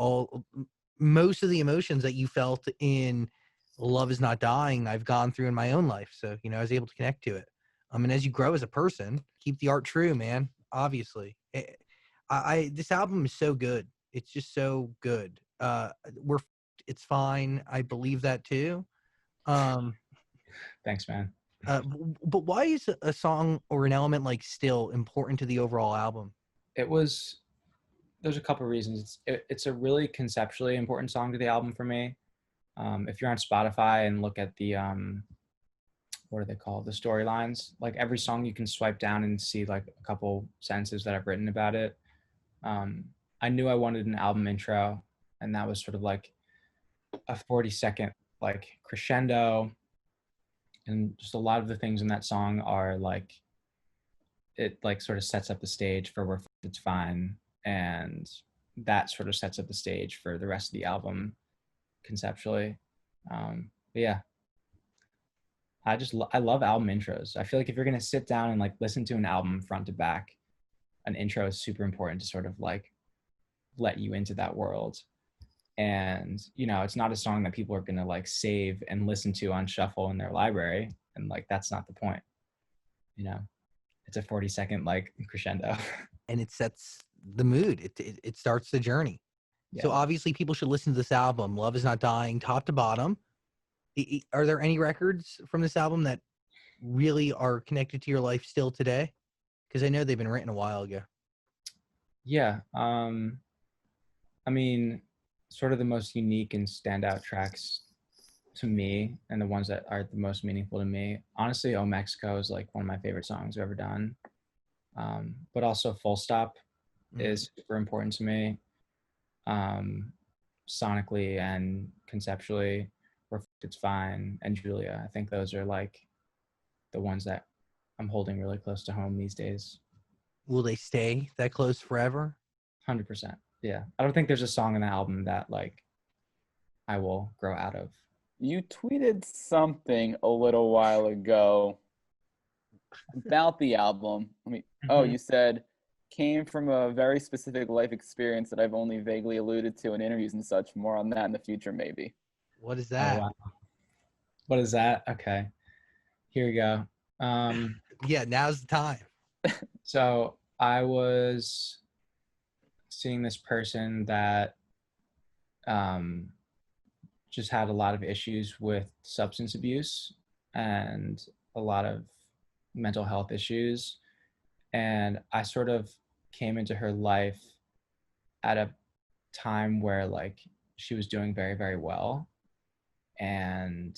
most of the emotions that you felt in Love Is Not Dying, I've gone through in my own life. So, you know, I was able to connect to it. And as you grow as a person, keep the art true, man. Obviously. This album is so good. It's just so good. It's fine. I believe that too. Um, Thanks, man. but why is a song or an element like Still important to the overall album? It was, there's a couple of reasons. It's a really conceptually important song to the album for me. If you're on Spotify and look at the, what are they called? The storylines, like every song you can swipe down and see like a couple sentences that I've written about it. I knew I wanted an album intro, and that was sort of like a 40-second like crescendo, and just a lot of the things in that song are like, it like sort of sets up the stage for where it's fine, and that sort of sets up the stage for the rest of the album conceptually. But yeah, I love album intros. I feel like if you're gonna sit down and like listen to an album front to back, an intro is super important to sort of like let you into that world. And you know, it's not a song that people are gonna like save and listen to on shuffle in their library, and like that's not the point, you know. It's a 40-second like crescendo. And it sets the mood. It starts the journey. Yeah. So obviously people should listen to this album, Love Is Not Dying, top to bottom. Are there any records from this album that really are connected to your life still today? Because I know they've been written a while ago. Yeah. I mean, sort of the most unique and standout tracks to me, and the ones that are the most meaningful to me, honestly, Oh Mexico is like one of my favorite songs I've ever done. But also Full Stop is super important to me, sonically and conceptually. It's Fine and Julia. I think those are like the ones that I'm holding really close to home these days. Will they stay that close forever? 100%. Yeah. I don't think there's a song in the album that like I will grow out of. You tweeted something a little while ago about the album. You said came from a very specific life experience that I've only vaguely alluded to in interviews and such. More on that in the future, maybe. What is Oh, that? wow. What is that? Okay. Here we go. Yeah, now's the time. So I was seeing this person that just had a lot of issues with substance abuse and a lot of mental health issues. And I sort of came into her life at a time where like she was doing very, very well. And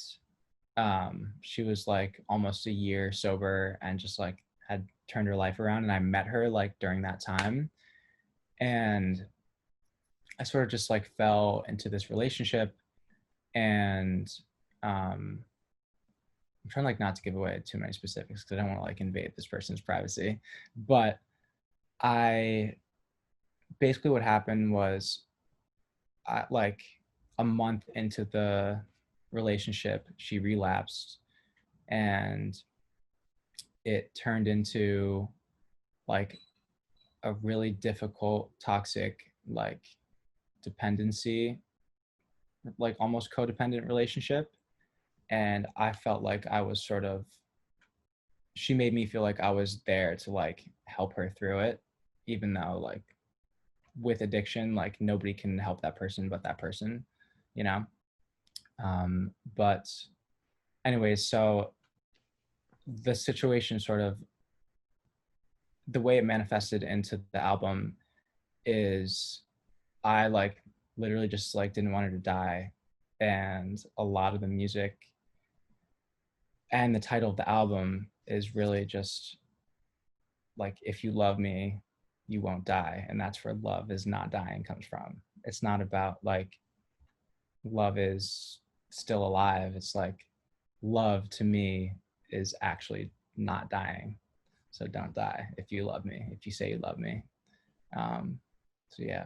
she was like almost a year sober and just like had turned her life around. And I met her like during that time. And I sort of just like fell into this relationship, and I'm trying like not to give away too many specifics because I don't want to like invade this person's privacy. But I basically what happened was like a month into the relationship, she relapsed, and it turned into like a really difficult, toxic, like dependency, like almost codependent relationship. And I felt like I was sort of, she made me feel like I was there to like help her through it, even though like with addiction, like nobody can help that person but that person, you know? But anyways, so the situation sort of, the way it manifested into the album is I like literally just like didn't want her to die. And a lot of the music and the title of the album is really just like, if you love me, you won't die. And that's where love is not dying comes from. It's not about like love is still alive. It's like love to me is actually not dying. So don't die if you love me, if you say you love me. So yeah.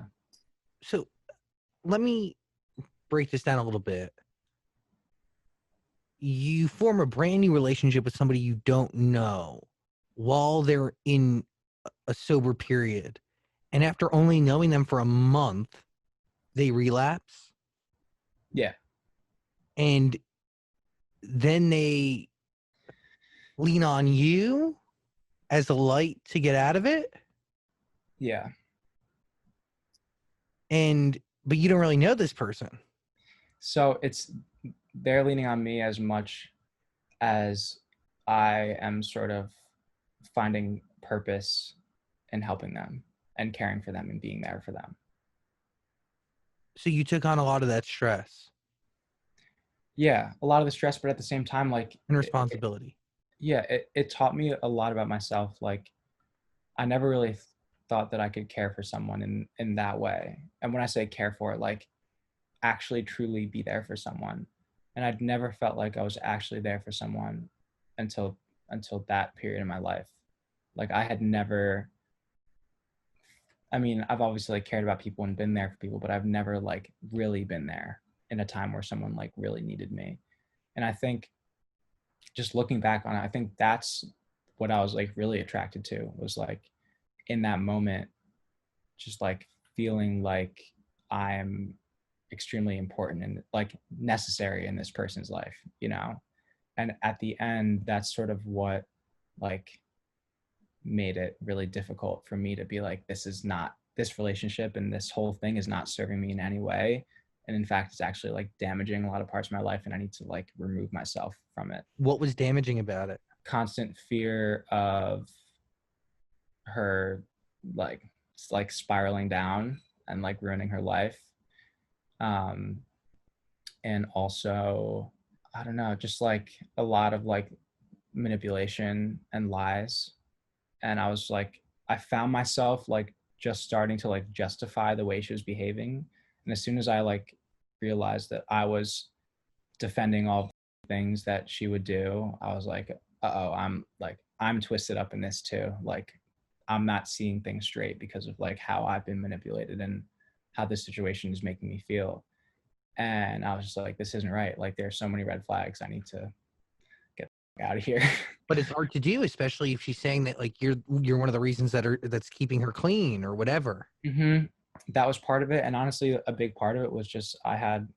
So let me break this down a little bit. You form a brand new relationship with somebody you don't know while they're in a sober period. And after only knowing them for a month, they relapse. Yeah. And then they lean on you as a light to get out of it. Yeah. But you don't really know this person. So they're leaning on me as much as I am sort of finding purpose in helping them and caring for them and being there for them. So you took on a lot of that stress Yeah, a lot of the stress, but at the same time, like and responsibility. it taught me a lot about myself. Like I never really thought that I could care for someone in that way. And when I say care for it, like actually truly be there for someone. And I'd never felt like I was actually there for someone until that period in my life. Like I had never, I mean, I've obviously like cared about people and been there for people, but I've never like really been there in a time where someone like really needed me. And I think just looking back on it, I think that's what I was like really attracted to, was like in that moment, just like feeling like I'm extremely important and like necessary in this person's life, you know? And at the end, that's sort of what like made it really difficult for me to be like, this relationship and this whole thing is not serving me in any way. And in fact, it's actually like damaging a lot of parts of my life, and I need to like remove myself from it. What was damaging about it? Constant fear of her like spiraling down and like ruining her life. And also, I don't know, just like a lot of like manipulation and lies. And I was like, I found myself like just starting to like justify the way she was behaving. And as soon as I like realized that I was defending all the things that she would do, I was like, uh-oh, I'm twisted up in this too. Like I'm not seeing things straight because of like how I've been manipulated and how this situation is making me feel. And I was just like, this isn't right. Like there's so many red flags. I need to get out of here. But it's hard to do, especially if she's saying that like you're one of the reasons that's keeping her clean or whatever. Mm-hmm. That was part of it. And honestly, a big part of it was just I had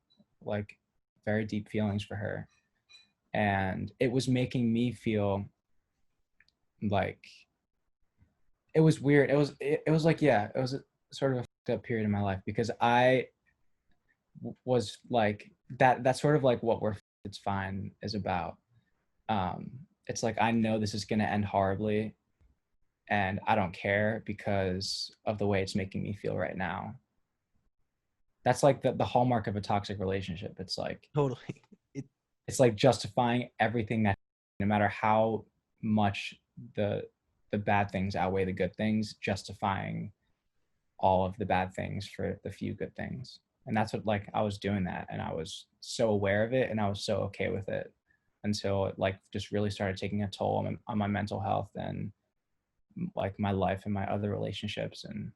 like very deep feelings for her. And it was making me feel like it was weird. It was like, yeah, it was a, sort of a fucked up period in my life because I was like that's sort of like what we're it's fine is about. It's like I know this is going to end horribly and I don't care because of the way it's making me feel right now. That's like the hallmark of a toxic relationship. It's like Totally. it's like justifying everything that, no matter how much the bad things outweigh the good things, justifying all of the bad things for the few good things. And that's what, like, I was doing that, and I was so aware of it, and I was so okay with it until it like just really started taking a toll on my mental health and like my life and my other relationships. And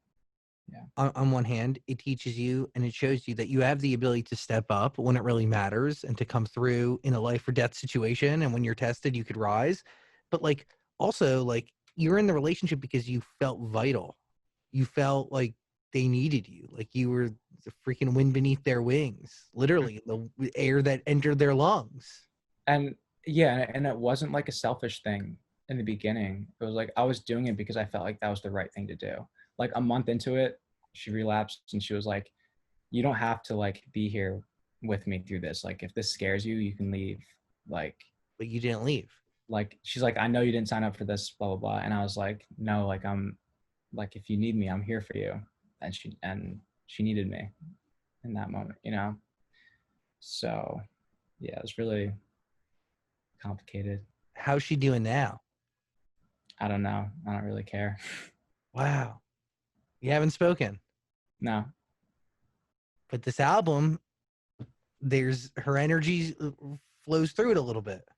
On one hand, it teaches you and it shows you that you have the ability to step up when it really matters and to come through in a life or death situation. And when you're tested, you could rise. But like also, like you're in the relationship because you felt vital. You felt like they needed you. Like you were the freaking wind beneath their wings, literally the air that entered their lungs. and yeah, and it wasn't like a selfish thing in the beginning. It was like I was doing it because I felt like that was the right thing to do. Like a month into it, she relapsed and she was like, you don't have to like be here with me through this. Like if this scares you, you can leave. Like But you didn't leave. she's like, I know you didn't sign up for this, blah blah blah. And I was like, no, like I'm like, if you need me, I'm here for you. And she needed me in that moment, you know. So yeah, it was really complicated. How's she doing now? I don't know. I don't really care. Wow. You haven't spoken. No. But this album, there's her energy flows through it a little bit.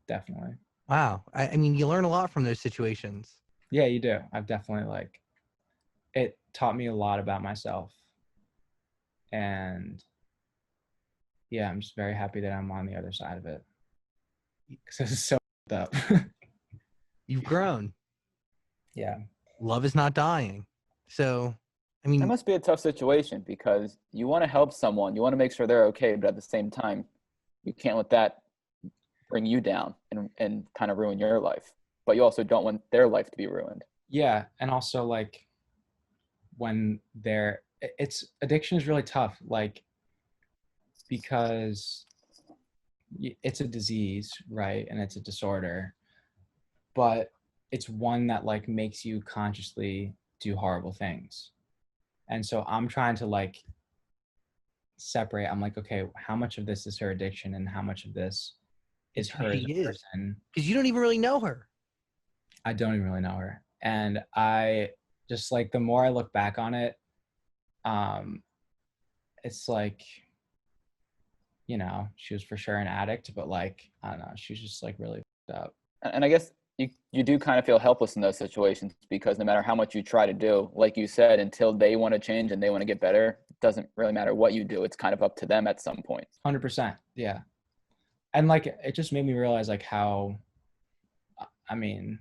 Definitely. Wow. I mean, you learn a lot from those situations. Yeah, you do. I've definitely like, it taught me a lot about myself. And yeah, I'm just very happy that I'm on the other side of it. Because this is so up. You've grown. Yeah. Love is not dying. So, I That mean, must be a tough situation because you want to help someone, you want to make sure they're okay, but at the same time, you can't let that bring you down and kind of ruin your life. But you also don't want their life to be ruined. Yeah. And also like when it's addiction is really tough. Like, because it's a disease, right? And it's a disorder, but it's one that like makes you consciously do horrible things. And so I'm trying to like separate. I'm like, okay, how much of this is her addiction and how much of this is her as she a is. person? Because you don't even really know her. I don't even really know her. And I just like, the more I look back on it, it's like, you know, she was for sure an addict, but like, I don't know, she's just like really f***ed up. And I guess you do kind of feel helpless in those situations because no matter how much you try to do, like you said, until they want to change and they want to get better, it doesn't really matter what you do. It's kind of up to them at some point. 100%. Yeah. And like, it just made me realize like how, I mean,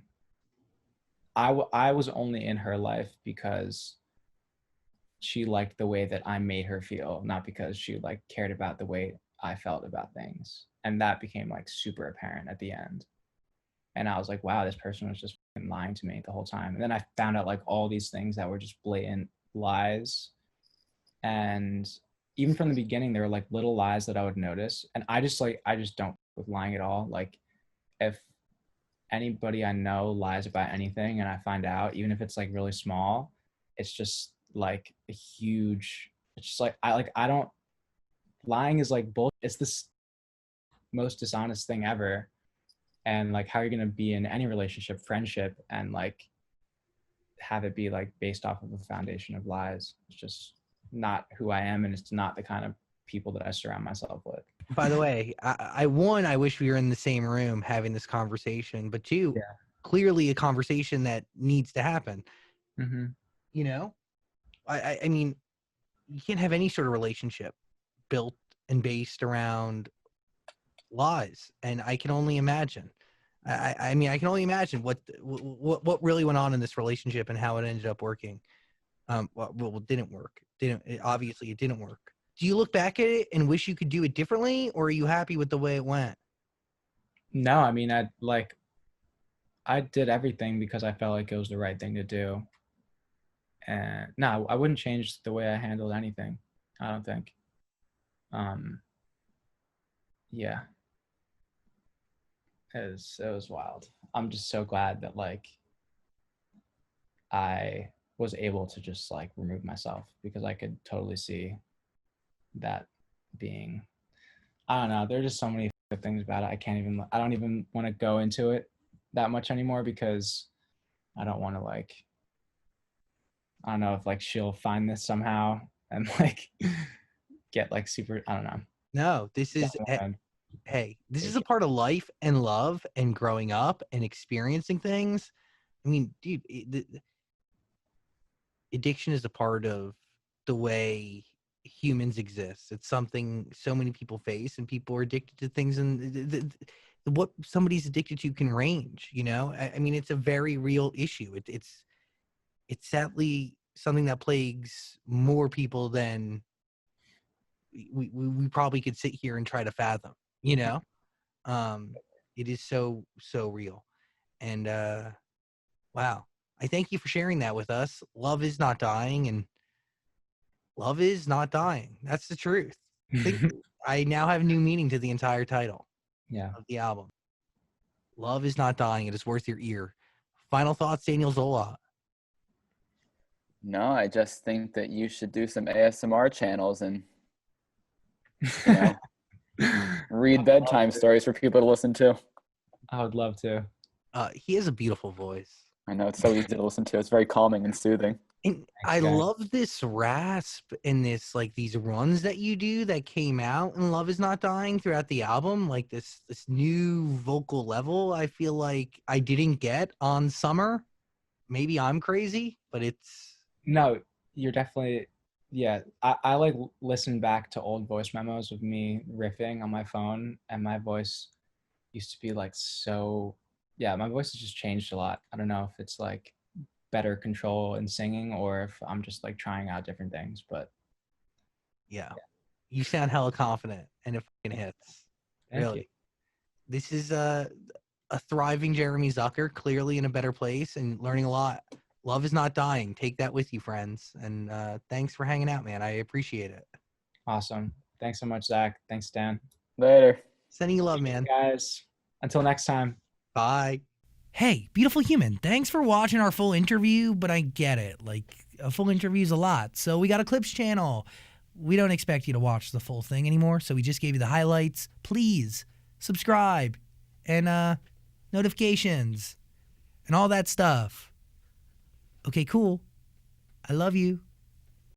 I was only in her life because she liked the way that I made her feel, not because she like cared about the way I felt about things. And that became like super apparent at the end. And I was like, wow, this person was just lying to me the whole time. And then I found out like all these things that were just blatant lies. And even from the beginning, there were like little lies that I would notice. And I just don't with lying at all. Like if anybody I know lies about anything and I find out, even if it's like really small, it's just like a huge, it's just like, I don't, lying is like bullshit. It's the most dishonest thing ever. And like, how are you going to be in any relationship, friendship, and like have it be like based off of a foundation of lies? It's just not who I am. And it's not the kind of people that I surround myself with. By the way, I wish we were in the same room having this conversation, but two, Yeah. clearly a conversation that needs to happen. Mm-hmm. You know, I mean, you can't have any sort of relationship built and based around lies, and I can only imagine. I mean, I can only imagine what really went on in this relationship and how it ended up working. Well, it didn't work. Obviously it didn't work. Do you look back at it and wish you could do it differently, or are you happy with the way it went? No, I mean, I did everything because I felt like it was the right thing to do. And no, I wouldn't change the way I handled anything. I don't think. Yeah, it was wild. I'm just so glad that like I was able to just like remove myself, because I could totally see that being, I don't know, there are just so many things about it. I don't even want to go into it that much anymore, because I don't want to like I don't know if like she'll find this somehow and like get like super. I don't know. No, this is Something like hey, this is a that. part of life and love and growing up and experiencing things. I mean, dude, addiction is a part of the way humans exist. It's something so many people face, and people are addicted to things, and what somebody's addicted to can range. You know, I mean, it's a very real issue. It's sadly something that plagues more people than we probably could sit here and try to fathom. You know, it is so real, and wow. I thank you for sharing that with us. Love is not dying, and love is not dying. That's the truth. I now have new meaning to the entire title Yeah. of the album. Love is not dying. It is worth your ear. Final thoughts, Daniel Zola. No, I just think that you should do some ASMR channels and, you know, read bedtime stories for people to listen to. I would love to. He has a beautiful voice. I know it's so easy to listen to. It's very calming and soothing. And I guys. love this rasp and this like these runs that you do that came out in Love Is Not Dying throughout the album, like this new vocal level I feel like I didn't get on Summer. Maybe I'm crazy, but it's No, you're definitely. Yeah, I like listen back to old voice memos of me riffing on my phone, and my voice used to be like so. Yeah, my voice has just changed a lot. I don't know if it's like better control in singing or if I'm just like trying out different things, but yeah. You sound hella confident and it fucking hits. thank Really. you. This is a thriving Jeremy Zucker, clearly in a better place and learning a lot. Love is not dying. Take that with you, friends. And thanks for hanging out, man. I appreciate it. Awesome. Thanks so much, Zach. Thanks, Dan. Later. Sending you love, man. Guys, until next time. Bye. Hey, beautiful human. Thanks for watching our full interview, but I get it. Like, a full interview is a lot. So we got a clips channel. We don't expect you to watch the full thing anymore, so we just gave you the highlights. Please subscribe and notifications and all that stuff. Okay, cool. I love you.